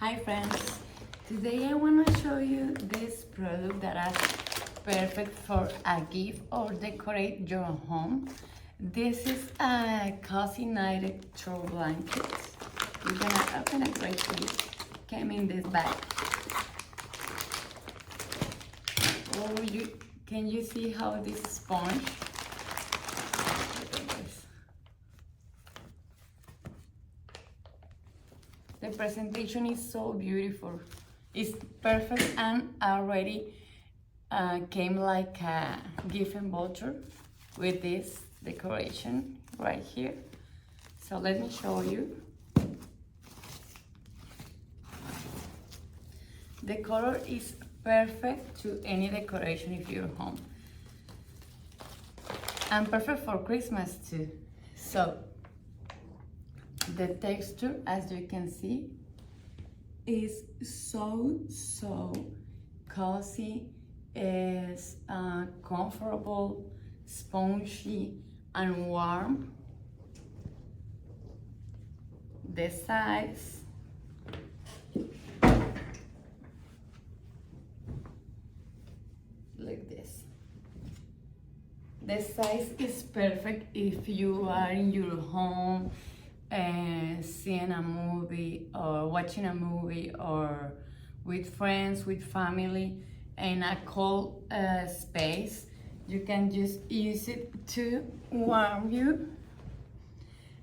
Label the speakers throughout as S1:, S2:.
S1: Hi friends, today I want to show you this product that is perfect for a gift or decorate your home. This is a cozy night throw blanket. You're gonna open it right here. Came in this bag. Oh, can you see how this sponge? Look at this. The presentation is so beautiful. It's perfect and already came like a gift and voucher with this decoration right here. So let me show you. The color is perfect to any decoration if you're home. And perfect for Christmas too. So the texture, as you can see, is so cozy, is comfortable, spongy, and warm. The size, like this. The size is perfect if you are in your home seeing a movie or watching a movie or with friends, with family in a cold space. You can just use it to warm you,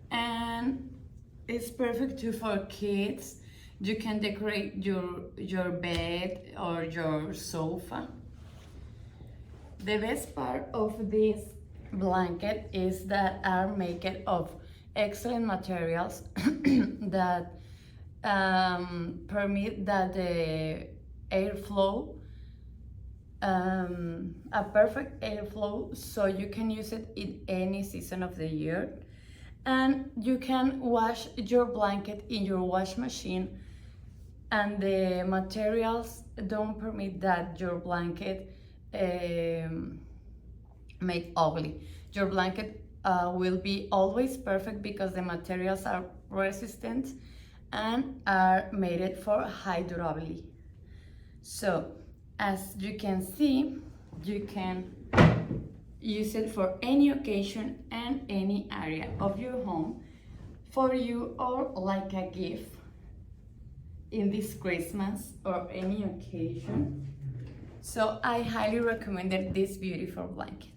S1: and it's perfect too for kids. You can decorate your bed or your sofa. The best part of this blanket is that are made of excellent materials that permit that the airflow, a perfect airflow, so you can use it in any season of the year. And you can wash your blanket in your wash machine, and the materials don't permit that your blanket make ugly. Your blanket will be always perfect because the materials are resistant and are made for high durability. So as you can see, you can use it for any occasion and any area of your home, for you or like a gift in this Christmas or any occasion. So I highly recommend this beautiful blanket.